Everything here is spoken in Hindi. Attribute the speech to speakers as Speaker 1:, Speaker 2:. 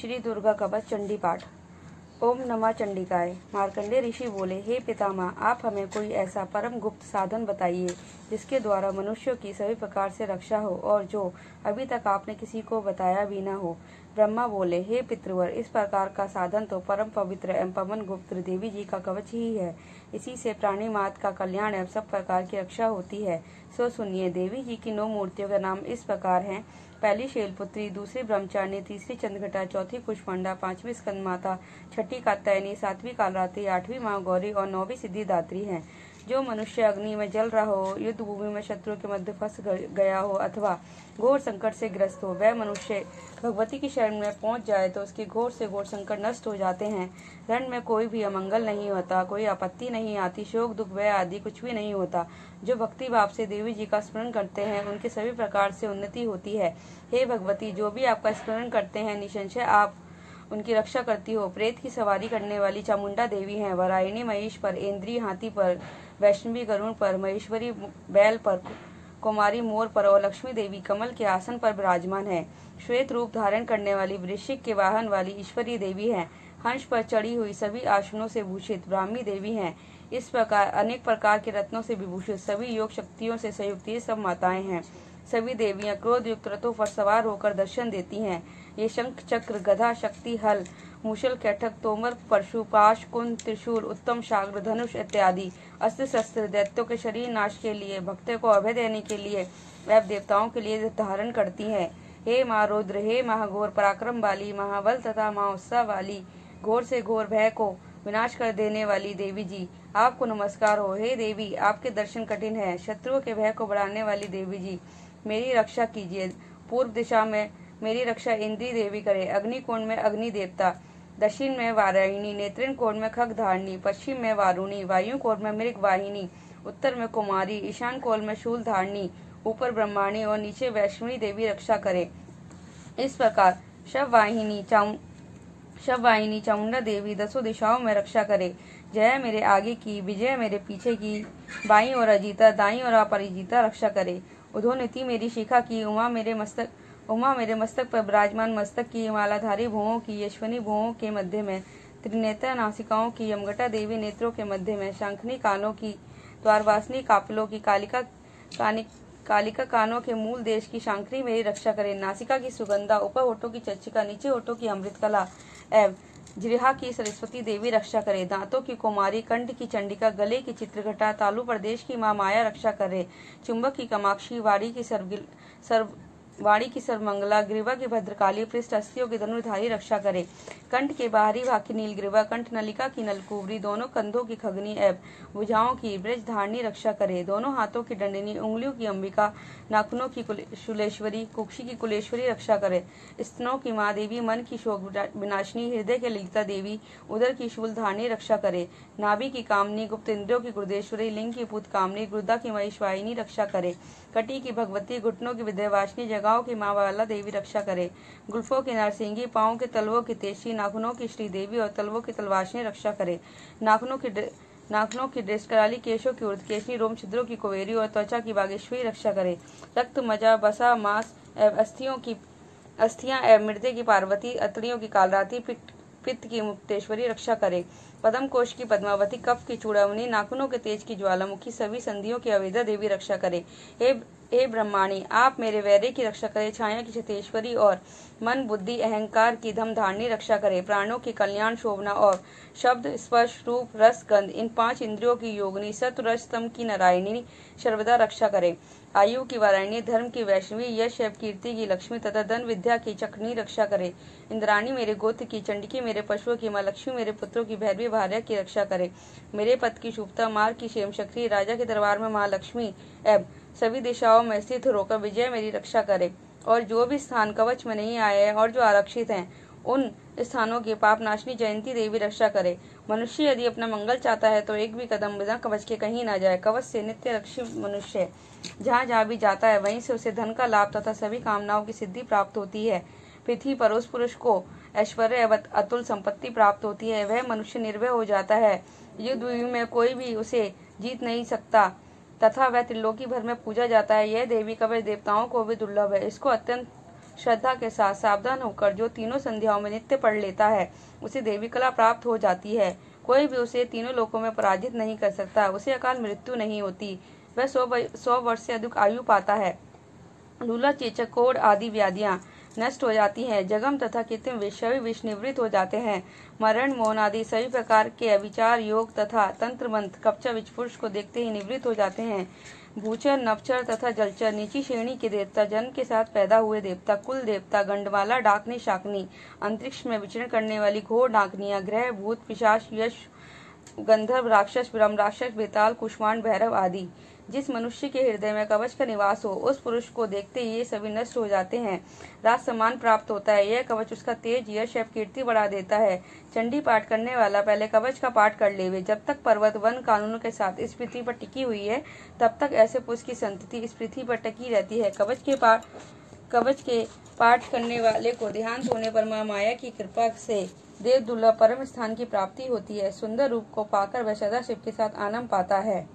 Speaker 1: श्री दुर्गा कवच चंडी पाठ। ओम नमः चंडिकाय। मार्कंडेय ऋषि बोले, हे पितामह, आप हमें कोई ऐसा परम गुप्त साधन बताइए जिसके द्वारा मनुष्यों की सभी प्रकार से रक्षा हो और जो अभी तक आपने किसी को बताया भी न हो। ब्रह्मा बोले, हे पितृवर, इस प्रकार का साधन तो परम पवित्र एवं पवन गुप्त देवी जी का कवच ही है। इसी से प्राणी मात्र का कल्याण एवं सब प्रकार की रक्षा होती है। सो सुनिए, देवी जी की 9 मूर्तियों का नाम इस प्रकार हैं। पहली शैलपुत्री, दूसरी ब्रह्मचारिणी, तीसरी चंद्रघटा, चौथी कुष्मांडा, 5वीं स्कंदमाता, छठी कात्यायनी, 7वीं कालरात्रि, 8वीं माँ गौरी और 9वीं सिद्धिदात्री हैं। जो मनुष्य अग्नि में जल रहा हो, युद्ध भूमि में शत्रुओं के मध्य फंस गया हो अथवा घोर संकट से ग्रस्त हो, वह मनुष्य भगवती की शरण में पहुंच जाए तो उसके घोर से घोर संकट नष्ट हो जाते हैं। रण में कोई भी अमंगल नहीं होता, कोई आपत्ति नहीं आती, शोक दुख भय आदि कुछ भी नहीं होता। जो भक्ति भाव से देवी जी का स्मरण करते हैं उनके सभी प्रकार से उन्नति होती है। हे भगवती, जो भी आपका स्मरण करते हैं निसंशय आप उनकी रक्षा करती हो। प्रेत की सवारी करने वाली चामुंडा देवी हैं। वरायणी महिष पर, इंद्री हाथी पर, वैष्णवी गरुण पर, महेश्वरी बैल पर, कुमारी मोर पर और लक्ष्मी देवी कमल के आसन पर विराजमान है। श्वेत रूप धारण करने वाली वृश्चिक के वाहन वाली ईश्वरी देवी हैं। हंस पर चढ़ी हुई सभी आसनों से भूषित ब्राह्मी देवी हैं। इस प्रकार अनेक प्रकार के रत्नों से विभूषित सभी योग शक्तियों से संयुक्त ये सब माताएं हैं। सभी देवियां क्रोध युक्त रथों पर सवार होकर दर्शन देती हैं। ये शंख चक्र गदा शक्ति हल मूषल कैठक तोमर परशु पाश कुंद त्रिशूल उत्तम शाग्र धनुष इत्यादि अस्त्र शस्त्र दैत्यों के शरीर नाश के लिए, भक्तों को अभय देने के लिए एवं देवताओं के लिए धारण करती हैं। हे माँ रुद्र, हे महाघोर पराक्रम वाली, महाबल तथा महाउत्साह वाली, घोर से घोर भय को विनाश कर देने वाली देवी जी, आपको नमस्कार हो। हे देवी, आपके दर्शन कठिन है। शत्रुओं के भय को बढ़ाने वाली देवी जी, मेरी रक्षा कीजिए। पूर्व दिशा में मेरी रक्षा इंद्री देवी करे। अग्नि कोण में अग्नि देवता, दक्षिण में वारायणी, नेत्रिन कोण में खगधारणी, पश्चिम में वारुणी, वायु कोण में मृग वाहिनी, उत्तर में कुमारी, ईशान कोण में शूल धारणी, ऊपर ब्रह्माणी और नीचे वैष्णवी देवी रक्षा करे। इस प्रकार शव वाहिनी चामुंडा देवी 10 दिशाओं में रक्षा करे। जय मेरे आगे की, विजय मेरे पीछे की, बाई और अजीता, दाई और अपराजिता रक्षा करे। उधोनीति मेरी शिखा की, उमा मेरे मस्तक पर विराजमान मस्तक की, मालाधारी भुवों की, यशवनी भुवों के मध्य में, त्रिनेत्र नासिकाओं की, यमगटा देवी नेत्रों के मध्य में, शंखनी कानों की, द्वारवासिनी कापिलों की, कालिका कानों के मूल देश की शांकरी मेरी रक्षा करे। नासिका की सुगंधा, ऊपर होठों की चच्चिका, नीचे होठों की अमृतकला एवं जिह्वा की सरस्वती देवी रक्षा करे। दांतों की कुमारी, कंठ की चंडिका, गले की चित्रघटा, तालु प्रदेश की माँ माया रक्षा करे। चुंबक की कामाक्षी, वाणी की सर्वमंगला, ग्रीवा की भद्रकाली, पृष्ठ अस्थियों की धनुर्धारी रक्षा करे। कंठ के बाहरी भाग की नीलग्रीवा, कंठ नलिका की नलकुबरी, दोनों कंधों की खगनी एवं भुजाओं की ब्रजधारणी रक्षा करे। दोनों हाथों की दंडिनी, उंगलियों की अंबिका, नाखूनों की शूलेश्वरी, कुक्षी की कुलेश्वरी रक्षा करे। स्तनों की माँ देवी, मन की शोक विनाशिनी, हृदय की ललिता देवी, उदर की शूलधारणी रक्षा करे। नाभि की कामनी, गुप्त इंद्रियों की गुरुदेश्वरी, लिंग की पुत कामनी, गुर्दा की महिषवाहिनी रक्षा करे। कटी की भगवती, घुटनों की विद्यावासिनी, जगहों की माँ बाला देवी रक्षा करे। गुल्फों की नरसिंगी, पाँव के तलवों की तेजी, नाखूनों की श्री देवी और तलवों की तलवासिनी रक्षा करे। नाखूनों की दृष्टकराली, केशों की उर्ध्वकेशनी, रोम छिद्रों की कुबेरी और त्वचा की बागेश्वरी रक्षा करे। रक्त मजा बसा मांस एवं अस्थियां एवं मृदे की पार्वती, अतड़ियों की कालरात्रि, पित्त की मुक्तेश्वरी रक्षा करे। पद्म कोश की पद्मावती, कफ की चूड़ामणि, नाखूनों के तेज की ज्वालामुखी, सभी संधियों की अवेदा देवी रक्षा करे। हे ब्रह्माणी, आप मेरे वैर्य की रक्षा करे। छाया की छतेश्वरी और मन बुद्धि अहंकार की धमधारणी रक्षा करे। प्राणों की कल्याण शोभना और शब्द स्पर्श रूप रस गंध इन 5 इंद्रियों की योगिनी, सत्व रज तम की नारायणी सर्वदा रक्षा करे। आयु की वारायणी, धर्म की वैष्णवी, यश एवं कीर्ति की लक्ष्मी तथा धन विद्या की चक्रनी रक्षा करे। इंद्राणी मेरे गोत्र की, चंडिकी मेरे पशुओं की, माँ लक्ष्मी मेरे पुत्रों की, भैरवी भार्या की रक्षा करे। मेरे पद की शुभता, मार्ग की क्षेम शक्ति, राजा के दरबार में महालक्ष्मी एवं सभी दिशाओं में स्थित होकर विजय मेरी रक्षा करे। और जो भी स्थान कवच में नहीं आए हैं और जो आरक्षित हैं उन स्थानों की पाप नाशनी जयंती देवी रक्षा करे। मनुष्य यदि अपना मंगल चाहता है तो एक भी कदम बिना कवच के कहीं न जाए। कवच से नित्य रक्षी मनुष्य जहाँ जहाँ भी जाता है वहीं से उसे धन का लाभ तथा सभी कामनाओं की सिद्धि प्राप्त होती है। पृथ्वी पर उस पुरुष को ऐश्वर्य एवं अतुल संपत्ति प्राप्त होती है। वह मनुष्य निर्भय हो जाता है। युद्ध में कोई भी उसे जीत नहीं सकता तथा वह त्रिलोकी भर में पूजा जाता है। यह देवी कवच देवताओं को भी दुर्लभ है। इसको अत्यंत श्रद्धा के साथ सावधान होकर जो तीनों संध्याओं में नित्य पढ़ लेता है उसे देवी कला प्राप्त हो जाती है। कोई भी उसे तीनों लोकों में पराजित नहीं कर सकता। उसे अकाल मृत्यु नहीं होती। वह 100 वर्ष से अधिक आयु पाता है। लूला, चेचक, कोढ़ आदि व्याधियां नष्ट हो जाती हैं। जगम तथा कृत्रिम सभी विष निवृत्त हो जाते हैं। मरण, मौन आदि सभी प्रकार के अविचार, योग तथा तंत्र मंत्र कपचा विच पुरुष को देखते ही निवृत्त हो जाते हैं। भूचर, नवचर तथा जलचर नीची श्रेणी के देवता, जन्म के साथ पैदा हुए देवता, कुल देवता, गंडमाला, डाकनी, शाकनी, अंतरिक्ष में विचरण करने वाली घोर डाकनियां, ग्रह, भूत, पिशाच, यश, गंधर्व, राक्षस, ब्रह्म राक्षस, बेताल, कुष्मांड, भैरव आदि। जिस मनुष्य के हृदय में कवच का निवास हो उस पुरुष को देखते ही ये सभी नष्ट हो जाते हैं। राज सम्मान प्राप्त होता है। यह कवच उसका तेज, यश एवं कीर्ति बढ़ा देता है। चंडी पाठ करने वाला पहले कवच का पाठ कर लेवे। जब तक पर्वत वन कानूनों के साथ इस पृथ्वी पर टिकी हुई है तब तक ऐसे पुरुष की संतति इस पृथ्वी पर टिकी रहती है। कवच के पाठ करने वाले को देहांत होने पर माँ माया की कृपा से देव दुर्लभ परम स्थान की प्राप्ति होती है। सुंदर रूप को पाकर वह सदा शिव के साथ आनंद पाता है।